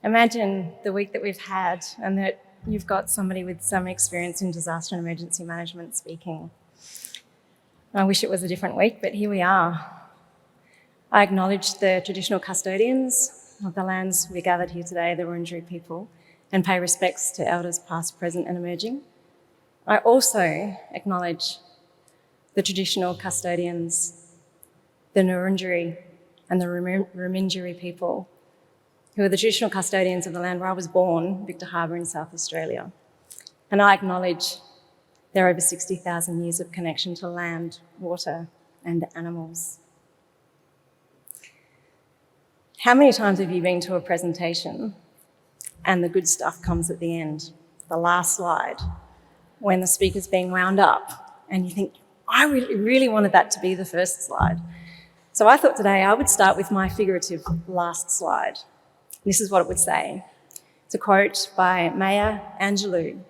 Imagine the week that we've had and that you've got somebody with some experience in disaster and emergency management speaking. I wish it was a different week, but here we are. I acknowledge the traditional custodians of the lands we gathered here today, the Wurundjeri people, and pay respects to elders past, present and emerging. I also acknowledge the traditional custodians, the Wurundjeri and the Remindjeri people, who are the traditional custodians of the land where I was born, Victor Harbour in South Australia. And I acknowledge their over 60,000 years of connection to land, water and animals. How many times have you been to a presentation and the good stuff comes at the end, the last slide, when the speaker's being wound up and you think, I really wanted that to be the first slide. So I thought today I would start with my figurative last slide. This is what it would say. It's a quote by Maya Angelou.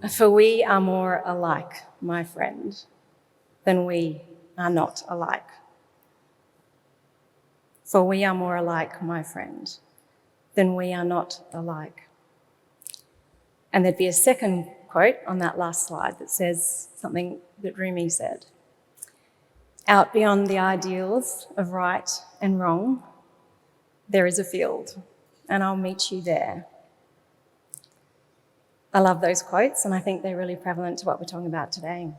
For we are more alike, my friend, than we are not alike. For we are more alike, my friend, than we are not alike. And there'd be a second quote on that last slide that says something that Rumi said. Out beyond the ideals of right and wrong, there is a field, and I'll meet you there. I love those quotes, and I think they're really prevalent to what we're talking about today.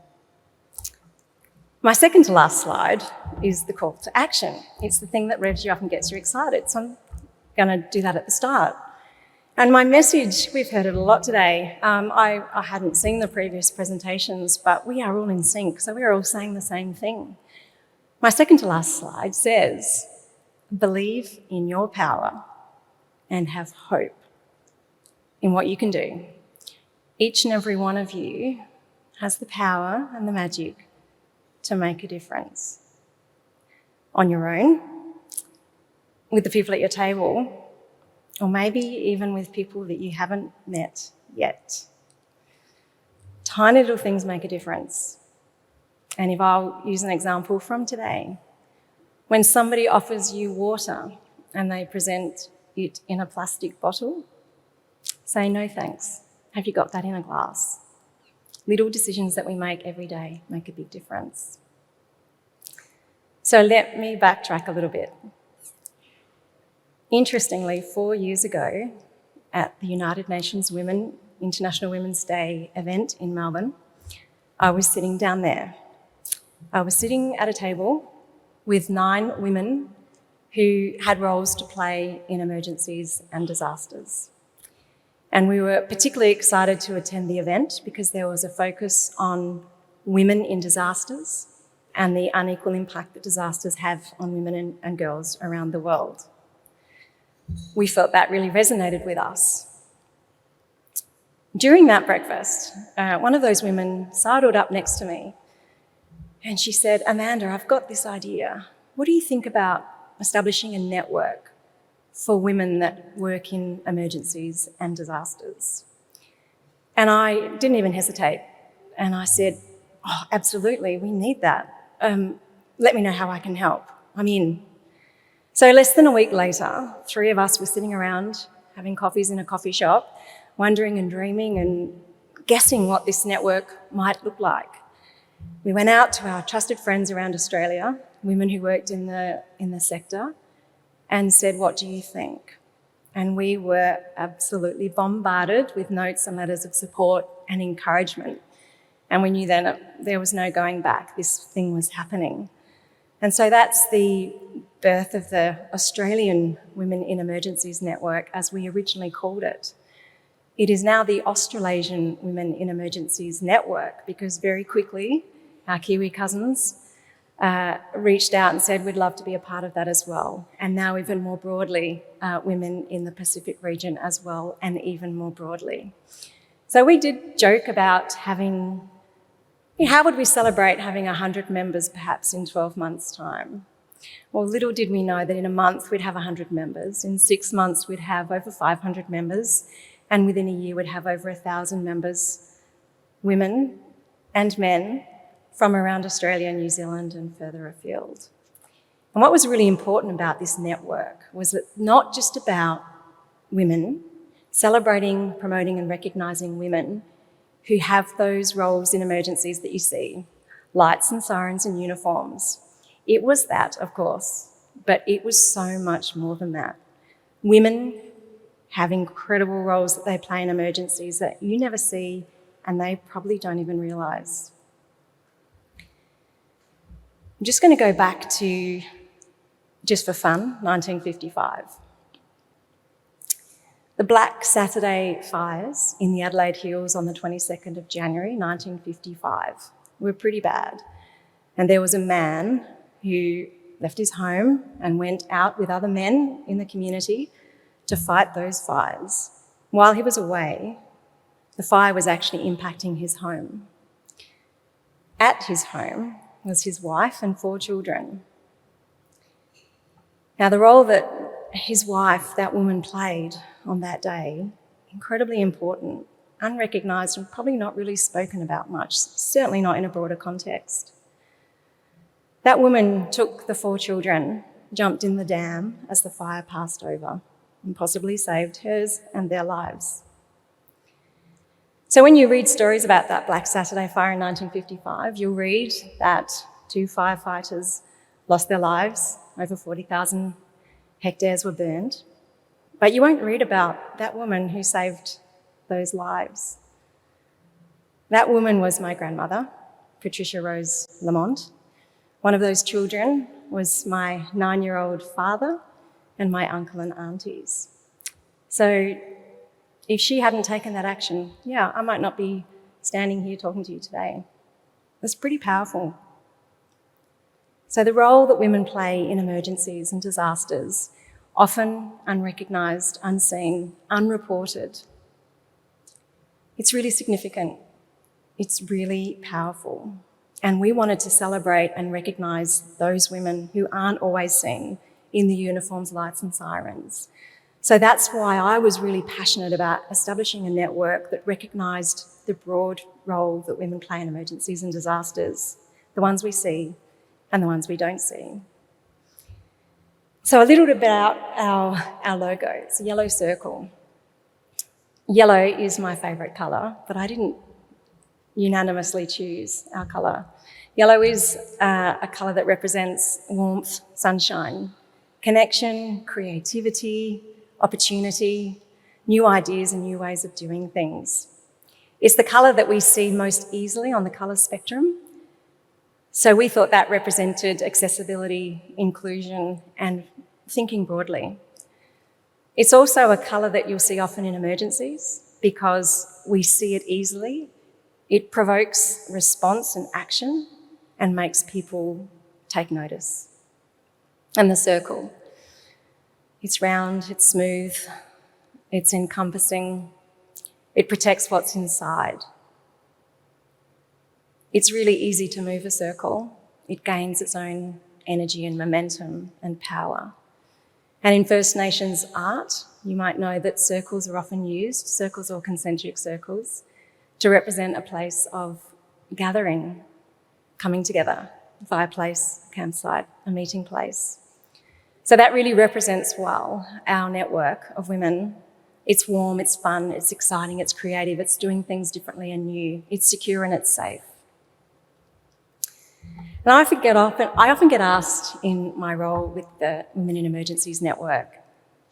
My second to last slide is the call to action. It's the thing that revs you up and gets you excited, so I'm going to do that at the start. And my message, we've heard it a lot today. I hadn't seen the previous presentations, but we are all in sync, so we're all saying the same thing. My second to last slide says, believe in your power and have hope in what you can do. Each and every one of you has the power and the magic to make a difference on your own, with the people at your table, or maybe even with people that you haven't met yet. Tiny little things make a difference. And if I'll use an example from today, when somebody offers you water and they present it in a plastic bottle, say no thanks. Have you got that in a glass? Little decisions that we make every day make a big difference. So let me backtrack a little bit. Interestingly, 4 years ago at the United Nations International Women's Day event in Melbourne, I was sitting down there. I was sitting at a table with 9 women who had roles to play in emergencies and disasters. And we were particularly excited to attend the event because there was a focus on women in disasters and the unequal impact that disasters have on women and girls around the world. We felt that really resonated with us. During that breakfast, one of those women sidled up next to me and she said, Amanda, I've got this idea. What do you think about establishing a network for women that work in emergencies and disasters? And I didn't even hesitate. And I said, oh, absolutely, we need that. Let me know how I can help. I'm in. So less than a week later, 3 of us were sitting around having coffees in a coffee shop, wondering and dreaming and guessing what this network might look like. We went out to our trusted friends around Australia, women who worked in the sector, and said, what do you think? And we were absolutely bombarded with notes and letters of support and encouragement. And we knew then there was no going back. This thing was happening. And so that's the birth of the Australian Women in Emergencies Network, as we originally called it. It is now the Australasian Women in Emergencies Network, because very quickly our Kiwi cousins reached out and said we'd love to be a part of that as well. And now even more broadly, women in the Pacific region as well, and even more broadly. So we did joke about having, how would we celebrate having 100 members perhaps in 12 months' time? Well, little did we know that in a month we'd have 100 members, in 6 months we'd have over 500 members, and within a year we'd have over 1,000 members, women and men, from around Australia, New Zealand and further afield. And what was really important about this network was that not just about women, celebrating, promoting and recognising women who have those roles in emergencies that you see, lights and sirens and uniforms. It was that, of course, but it was so much more than that. Women have incredible roles that they play in emergencies that you never see and they probably don't even realise. I'm just going to go back to, just for fun, 1955. The Black Saturday fires in the Adelaide Hills on the 22nd of January 1955 were pretty bad. And there was a man who left his home and went out with other men in the community to fight those fires. While he was away, the fire was actually impacting his home. At his home was his wife and 4 children. Now, the role that his wife, that woman, played on that day, incredibly important, unrecognised and probably not really spoken about much, certainly not in a broader context. That woman took the 4 children, jumped in the dam as the fire passed over and possibly saved hers and their lives. So when you read stories about that Black Saturday fire in 1955, you'll read that 2 firefighters lost their lives, over 40,000 hectares were burned. But you won't read about that woman who saved those lives. That woman was my grandmother, Patricia Rose Lamont. One of those children was my 9-year-old father and my uncle and aunties. So if she hadn't taken that action, I might not be standing here talking to you today. It's pretty powerful. So the role that women play in emergencies and disasters, often unrecognised, unseen, unreported, it's really significant. It's really powerful. And we wanted to celebrate and recognise those women who aren't always seen in the uniforms, lights and sirens. So that's why I was really passionate about establishing a network that recognised the broad role that women play in emergencies and disasters, the ones we see and the ones we don't see. So a little bit about our logo. It's a yellow circle. Yellow is my favourite colour, but I didn't unanimously choose our colour. Yellow is a colour that represents warmth, sunshine, connection, creativity, opportunity, new ideas and new ways of doing things. It's the colour that we see most easily on the colour spectrum. So we thought that represented accessibility, inclusion and thinking broadly. It's also a colour that you'll see often in emergencies because we see it easily. It provokes response and action and makes people take notice. And the circle. It's round, it's smooth, it's encompassing, it protects what's inside. It's really easy to move a circle. It gains its own energy and momentum and power. And in First Nations art, you might know that circles are often used, circles or concentric circles, to represent a place of gathering, coming together, a fireplace, a campsite, a meeting place. So that really represents well our network of women. It's warm, it's fun, it's exciting, it's creative, it's doing things differently and new, it's secure and it's safe. And I often get asked in my role with the Women in Emergencies Network,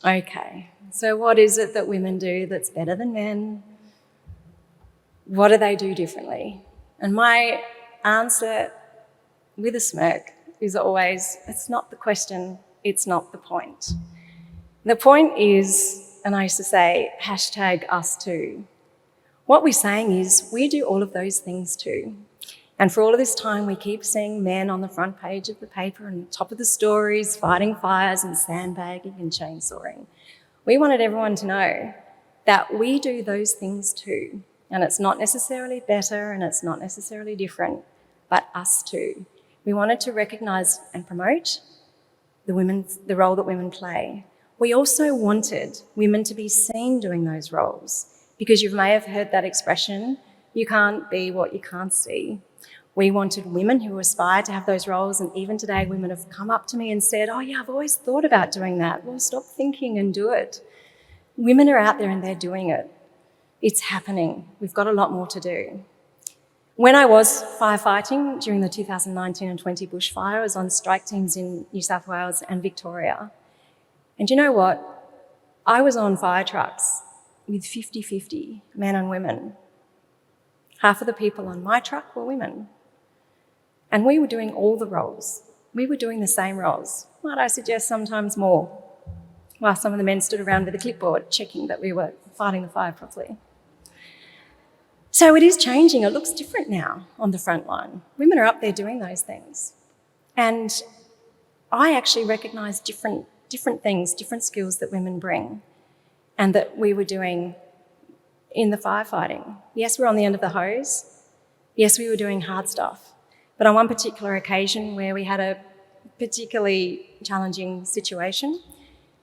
okay, so what is it that women do that's better than men? What do they do differently? And my answer with a smirk is always, it's not the question, it's not the point. The point is, and I used to say, #us too. What we're saying is we do all of those things too. And for all of this time, we keep seeing men on the front page of the paper and top of the stories, fighting fires and sandbagging and chainsawing. We wanted everyone to know that we do those things too. And it's not necessarily better and it's not necessarily different, but us too. We wanted to recognise and promote the role that women play. We also wanted women to be seen doing those roles because you may have heard that expression, you can't be what you can't see. We wanted women who aspired to have those roles, and even today women have come up to me and said, oh yeah, I've always thought about doing that. Well, stop thinking and do it. Women are out there and they're doing it. It's happening. We've got a lot more to do. When I was firefighting during the 2019 and 20 bushfire, I was on strike teams in New South Wales and Victoria. And you know what? I was on fire trucks with 50-50 men and women. Half of the people on my truck were women. And we were doing all the roles. We were doing the same roles. Might I suggest sometimes more, while some of the men stood around with a clipboard checking that we were fighting the fire properly. So it is changing. It looks different now on the front line. Women are up there doing those things. And I actually recognise different things, different skills that women bring and that we were doing in the firefighting. Yes, we're on the end of the hose. Yes, we were doing hard stuff. But on one particular occasion where we had a particularly challenging situation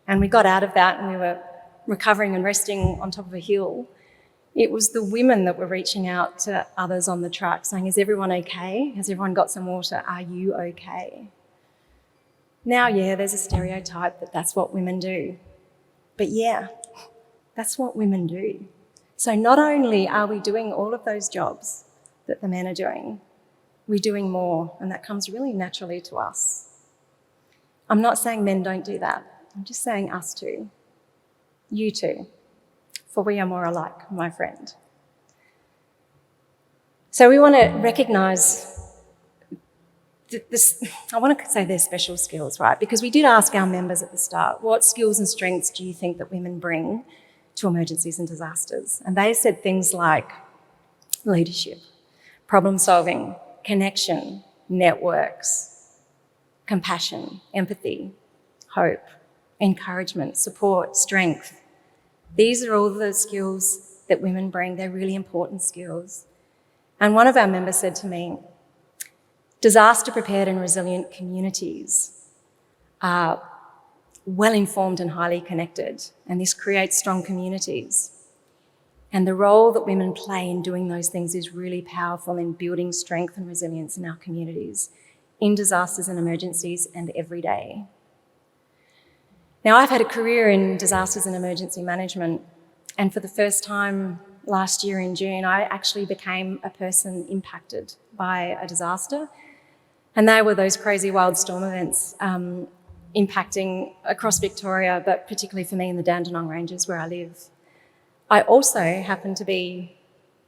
and we got out of that and we were recovering and resting on top of a hill, it was the women that were reaching out to others on the truck saying, is everyone okay? Has everyone got some water? Are you okay? Now, yeah, there's a stereotype that that's what women do. But yeah, that's what women do. So not only are we doing all of those jobs that the men are doing, we're doing more, and that comes really naturally to us. I'm not saying men don't do that. I'm just saying us too. You too. For we are more alike, my friend. So we want to recognise this. I want to say they're special skills, right? Because we did ask our members at the start, what skills and strengths do you think that women bring to emergencies and disasters? And they said things like leadership, problem solving, connection, networks, compassion, empathy, hope, encouragement, support, strength. These are all the skills that women bring. They're really important skills. And one of our members said to me, disaster-prepared and resilient communities are well-informed and highly connected, and this creates strong communities. And the role that women play in doing those things is really powerful in building strength and resilience in our communities, in disasters and emergencies, and every day. Now, I've had a career in disasters and emergency management, and for the first time last year in June, I actually became a person impacted by a disaster. And they were those crazy wild storm events impacting across Victoria, but particularly for me in the Dandenong Ranges where I live. I also happened to be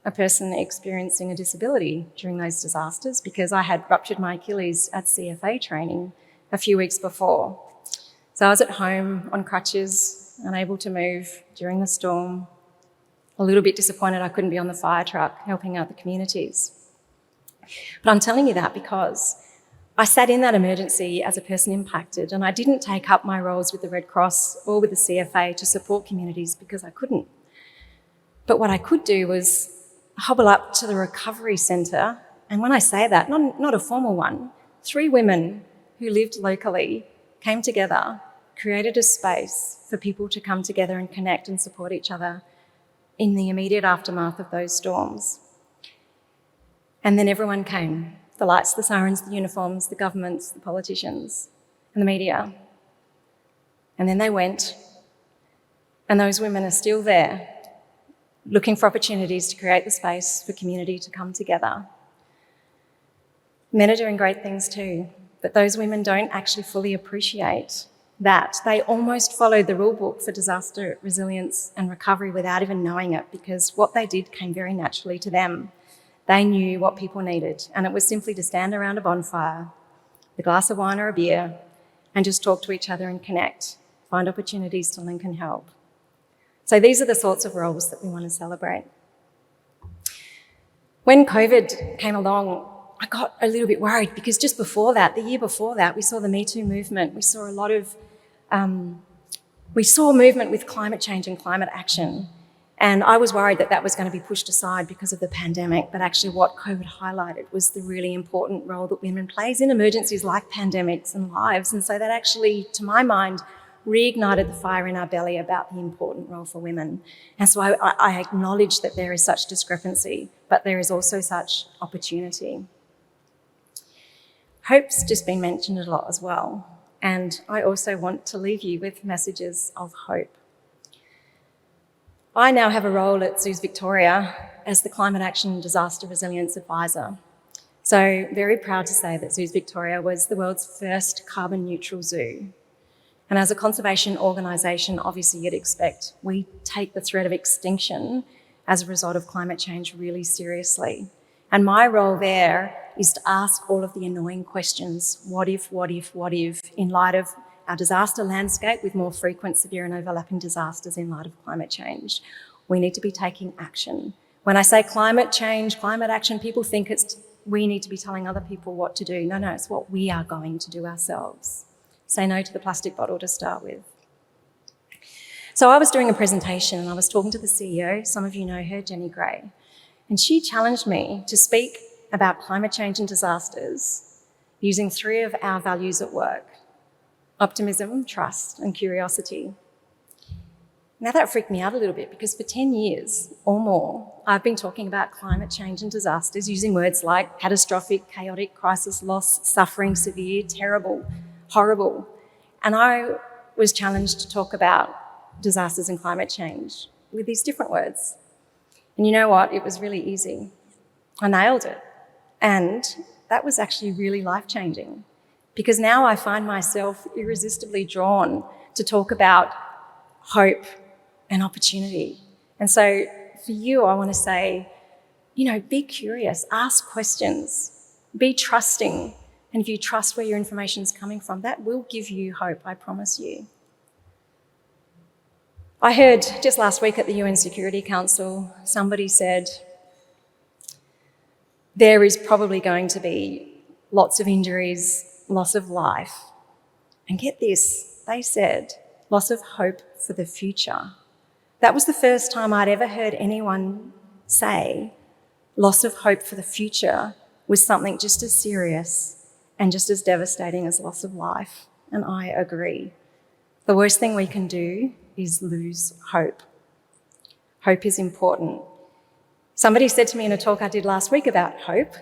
a person experiencing a disability during those disasters because I had ruptured my Achilles at CFA training a few weeks before. So I was at home on crutches, unable to move during the storm, a little bit disappointed I couldn't be on the fire truck helping out the communities. But I'm telling you that because I sat in that emergency as a person impacted, and I didn't take up my roles with the Red Cross or with the CFA to support communities because I couldn't. But what I could do was hobble up to the recovery centre, and when I say that, not a formal one, 3 women who lived locally came together, created a space for people to come together and connect and support each other in the immediate aftermath of those storms. And then everyone came, the lights, the sirens, the uniforms, the governments, the politicians, and the media. And then they went, and those women are still there, looking for opportunities to create the space for community to come together. Men are doing great things too, but those women don't actually fully appreciate that. They almost followed the rule book for disaster resilience and recovery without even knowing it, because what they did came very naturally to them. They knew what people needed, and it was simply to stand around a bonfire, with a glass of wine or a beer, and just talk to each other and connect, find opportunities to link and help. So these are the sorts of roles that we want to celebrate. When COVID came along, I got a little bit worried because just before that, the year before that, we saw the Me Too movement. We saw a lot of, movement with climate change and climate action. And I was worried that that was going to be pushed aside because of the pandemic. But actually what COVID highlighted was the really important role that women plays in emergencies like pandemics and lives. And so that actually, to my mind, reignited the fire in our belly about the important role for women. And so I acknowledge that there is such discrepancy, but there is also such opportunity. Hope's just been mentioned a lot as well, and I also want to leave you with messages of hope. I now have a role at Zoos Victoria as the Climate Action and Disaster Resilience Advisor. So very proud to say that Zoos Victoria was the world's first carbon neutral zoo. And as a conservation organisation, obviously you'd expect we take the threat of extinction as a result of climate change really seriously. And my role there is to ask all of the annoying questions, what if, in light of our disaster landscape with more frequent, severe and overlapping disasters in light of climate change. We need to be taking action. When I say climate change, climate action, people think it's we need to be telling other people what to do. No, it's what we are going to do ourselves. Say no to the plastic bottle to start with. So I was doing a presentation and I was talking to the CEO, some of you know her, Jenny Gray, and she challenged me to speak about climate change and disasters using 3 of our values at work: optimism, trust, and curiosity. Now that freaked me out a little bit because for 10 years or more, I've been talking about climate change and disasters using words like catastrophic, chaotic, crisis, loss, suffering, severe, terrible, horrible. And I was challenged to talk about disasters and climate change with these different words. And you know what? It was really easy. I nailed it. And that was actually really life-changing because now I find myself irresistibly drawn to talk about hope and opportunity. And so for you, I want to say, be curious, ask questions, be trusting. And if you trust where your information is coming from, that will give you hope, I promise you. I heard just last week at the UN Security Council, somebody said, there is probably going to be lots of injuries, loss of life. And get this, they said, loss of hope for the future. That was the first time I'd ever heard anyone say loss of hope for the future was something just as serious and just as devastating as loss of life. And I agree. The worst thing we can do is lose hope. Hope is important. Somebody said to me in a talk I did last week about hope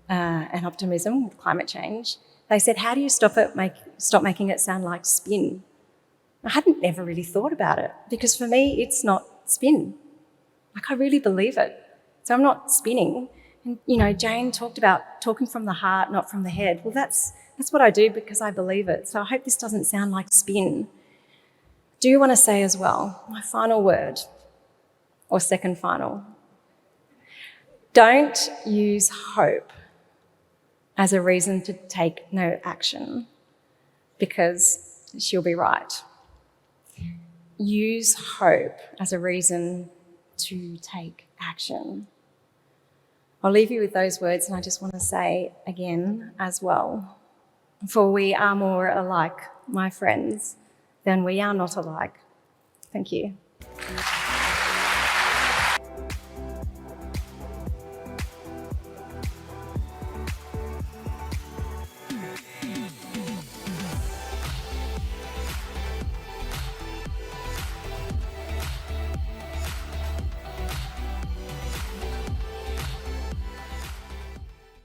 and optimism with climate change, they said, how do you stop making it sound like spin? I hadn't never really thought about it because for me, it's not spin. I really believe it. So I'm not spinning. And, Jane talked about talking from the heart, not from the head. Well, that's what I do because I believe it. So I hope this doesn't sound like spin. Do want to say as well, my final word, or second final, don't use hope as a reason to take no action because she'll be right. Use hope as a reason to take action. I'll leave you with those words, and I just want to say again as well, for we are more alike, my friends, than we are not alike. Thank you.